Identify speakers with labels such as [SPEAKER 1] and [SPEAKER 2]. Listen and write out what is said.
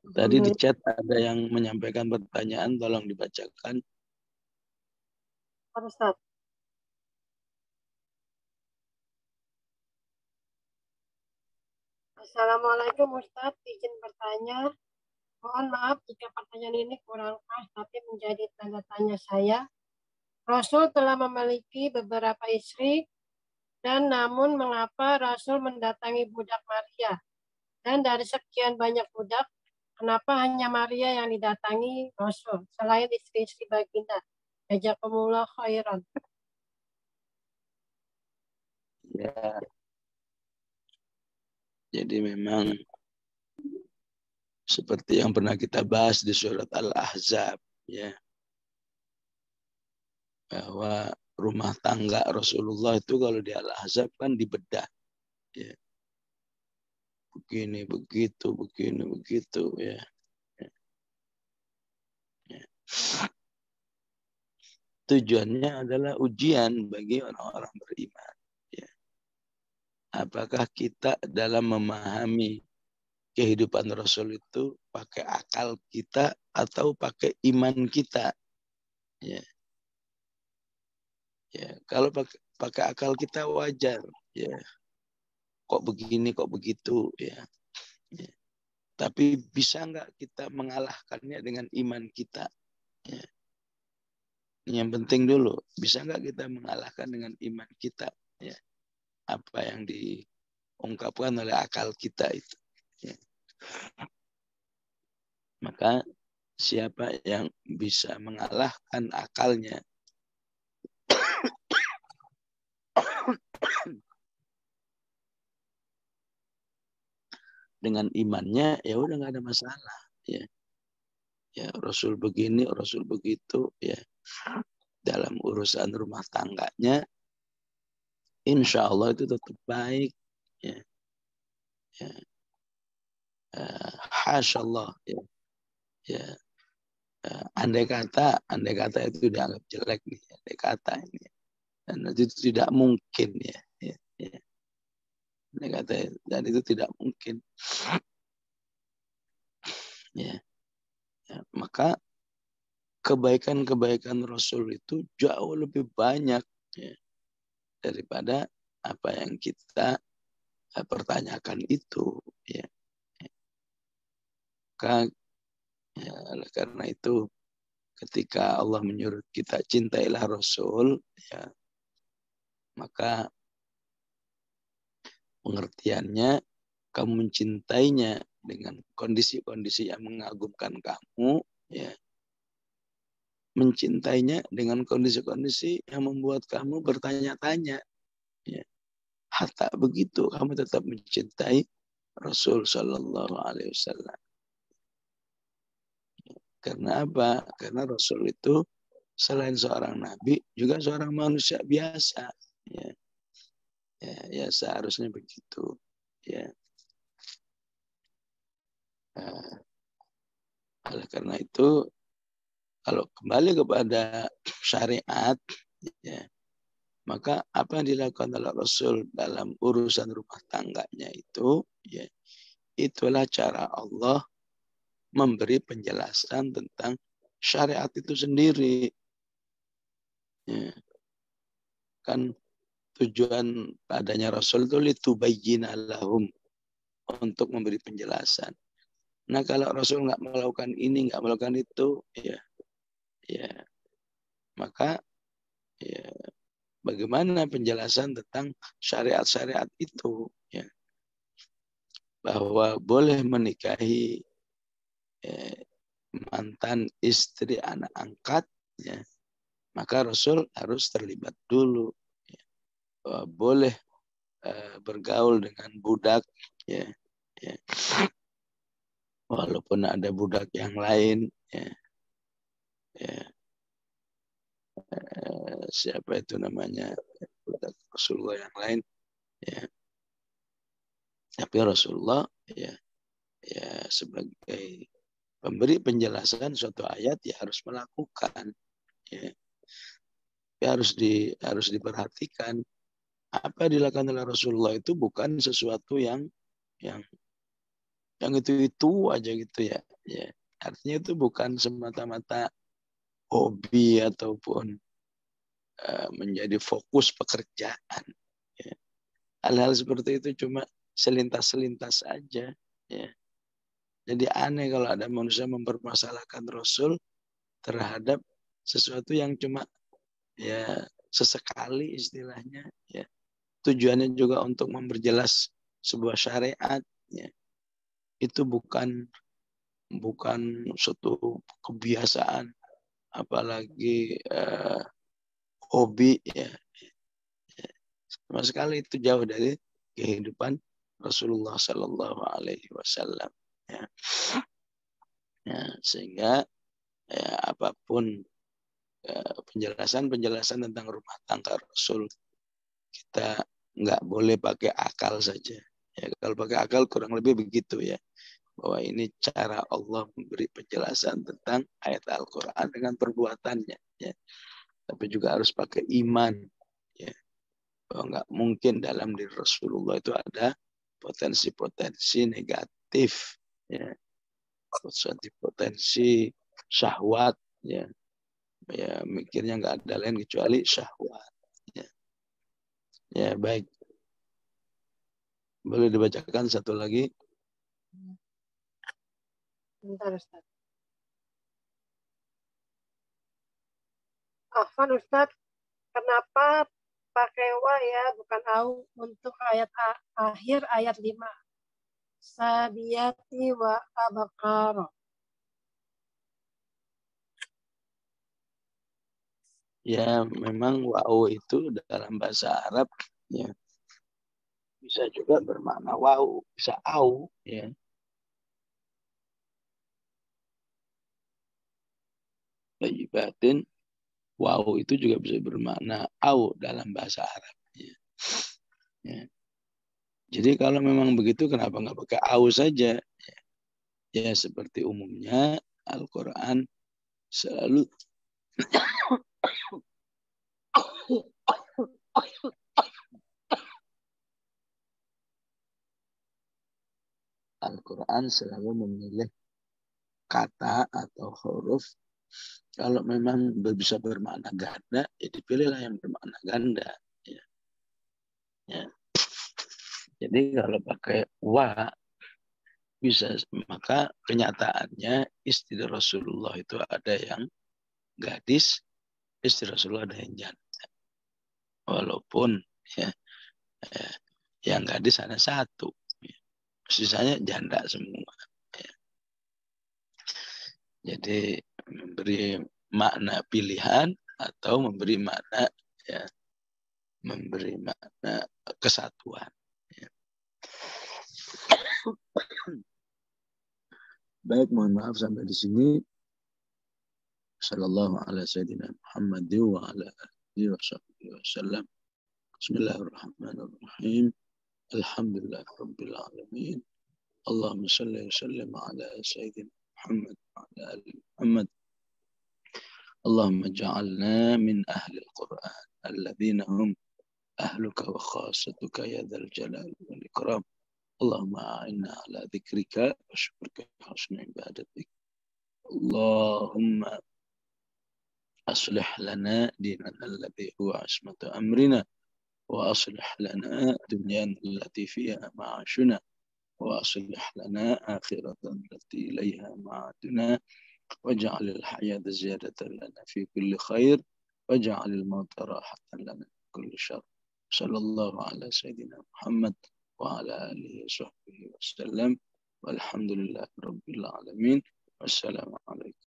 [SPEAKER 1] Tadi di chat ada yang menyampaikan pertanyaan, tolong dibacakan.
[SPEAKER 2] Ustaz. Assalamualaikum Ustaz, izin bertanya. Mohon maaf jika pertanyaan ini kurang pas, tapi menjadi tanda tanya saya. Rasul telah memiliki beberapa istri, dan namun mengapa Rasul mendatangi budak Maria? Dan dari sekian banyak budak, kenapa hanya Maria yang didatangi Rasul, selain istri-istri baginda? Jazakumullah khairan.
[SPEAKER 1] Ya, jadi memang seperti yang pernah kita bahas di surat Al-Ahzab, ya, bahwa rumah tangga Rasulullah itu kalau di Al-Ahzab kan dibedah, ya, begini begitu, begini begitu, ya. Ya. Tujuannya adalah ujian bagi orang-orang beriman. Ya. Apakah kita dalam memahami kehidupan Rasul itu pakai akal kita atau pakai iman kita? Ya. Ya, kalau pakai akal kita wajar, ya. Kok begini, kok begitu, ya. Ya. Tapi bisa nggak kita mengalahkannya dengan iman kita? Ya. Yang penting dulu, bisa nggak kita mengalahkan dengan iman kita? Ya. Apa yang diungkapkan oleh akal kita itu. Ya. Maka siapa yang bisa mengalahkan akalnya dengan imannya, ya udah nggak ada masalah. Ya. Ya, Rasul begini, Rasul begitu, ya. Dalam urusan rumah tangganya, insya Allah itu tetap baik. Ya. Ya. Hasya Allah. Ya. Ya. Andai kata itu dianggap jelek nih, andai kata ini. Dan itu tidak mungkin, ya. Ya. Ya. Andai kata, dan itu tidak mungkin. Ya. Ya. Maka kebaikan-kebaikan Rasul itu jauh lebih banyak, ya, daripada apa yang kita pertanyakan itu, ya. Maka, ya, oleh karena itu ketika Allah menyuruh kita cintailah Rasul, ya, maka pengertiannya kamu mencintainya dengan kondisi-kondisi yang mengagumkan kamu, ya, mencintainya dengan kondisi-kondisi yang membuat kamu bertanya-tanya, ya. Hatta begitu kamu tetap mencintai Rasul Shallallahu Alaihi Wasallam. Karena apa? Karena Rasul itu selain seorang nabi juga seorang manusia biasa. Ya, ya, ya seharusnya begitu. Ya. Nah, oleh karena itu, kalau kembali kepada syariat, ya, maka apa yang dilakukan oleh Rasul dalam urusan rumah tangganya itu, ya, itulah cara Allah memberi penjelasan tentang syariat itu sendiri. Ya. Kan tujuan adanya Rasul itu litubayyina lahum, untuk memberi penjelasan. Nah kalau Rasul nggak melakukan ini, nggak melakukan itu, ya, ya maka, ya, bagaimana penjelasan tentang syariat-syariat itu, ya, bahwa boleh menikahi mantan istri anak angkat, ya, maka Rasul harus terlibat dulu. Ya. Boleh bergaul dengan budak, ya, ya. Walaupun ada budak yang lain, ya, ya. Siapa itu namanya, budak Rasulullah yang lain, ya. Tapi Rasulullah, ya, ya sebagai pemberi penjelasan suatu ayat, ya harus melakukan, ya. Ya harus diperhatikan apa yang dilakukan oleh Rasulullah itu bukan sesuatu yang itu aja gitu, ya. Ya, artinya itu bukan semata-mata hobi ataupun menjadi fokus pekerjaan. Ya. Hal-hal seperti itu cuma selintas-selintas saja. Ya. Jadi aneh kalau ada manusia mempermasalahkan Rasul terhadap sesuatu yang cuma ya sesekali istilahnya. Ya. Tujuannya juga untuk memperjelas sebuah syariat. Ya. Itu bukan suatu kebiasaan, apalagi hobi ya. Sama sekali itu jauh dari kehidupan Rasulullah Sallallahu Alaihi Wasallam. Ya. Ya, sehingga ya, apapun penjelasan tentang rumah tangga Rasul, kita nggak boleh pakai akal saja. Ya, kalau pakai akal kurang lebih begitu ya, bahwa ini cara Allah memberi penjelasan tentang ayat Al-Quran dengan perbuatannya. Ya. Tapi juga harus pakai iman. Ya. Bahwa nggak mungkin dalam diri Rasulullah itu ada potensi-potensi negatif. Ya. Potensi syahwat. Ya. Ya, mikirnya nggak ada lain kecuali syahwat. Ya. Ya, baik. Boleh dibacakan satu lagi?
[SPEAKER 2] Bentar, Ustaz. Afwan, Ustaz. Kenapa pakai wa ya, bukan au untuk ayat akhir ayat 5. Sabiyati wa abakaro.
[SPEAKER 1] Ya, memang wa'u itu dalam bahasa Arab ya bisa juga bermakna wa'u, bisa au ya. Batin wa'u itu juga bisa bermakna au dalam bahasa Arab ya. Ya. Jadi kalau memang begitu kenapa nggak pakai au saja? Ya, ya seperti umumnya Al-Quran selalu Al-Quran selalu memilih kata atau huruf kalau memang bisa bermakna ganda, ya dipilihlah yang bermakna ganda. Ya. Ya. Jadi kalau pakai wa bisa, maka kenyataannya istri Rasulullah itu ada yang gadis, istri Rasulullah ada yang janda. Walaupun ya, yang gadis hanya satu, ya. Sisanya janda semua. Ya. Jadi memberi makna pilihan atau memberi makna ya, memberi makna kesatuan. Ya. Baik, mohon maaf sampai di sini. Sallallahu ala sayyidina Muhammad wa ala alihi wa sahbihi wa sallam. Bismillahirrahmanirrahim. Alhamdulillah rabbil alamin. Allahumma salli wa sallim ala sayyidina Muhammad wa ala ali Muhammad. Allahumma ja'alna min ahli al-Qur'an alladhina hum ahluka wa khasatuka ya dzal jalali wal ikram. Allahumma a'inna ala dzikrika wa syukrika wa husni ibadatik. Allahumma أصلح لنا ديننا الذي هو عصمة أمرنا وأصلح لنا دنيانا التي فيها معاشنا وأصلح لنا آخرة التي إليها معادنا واجعل الحياة زيادة لنا في كل خير واجعل الموت راحة لنا من كل شر صلى الله على سيدنا محمد وعلى آله وصحبه وسلم والحمد لله رب العالمين والسلام عليكم.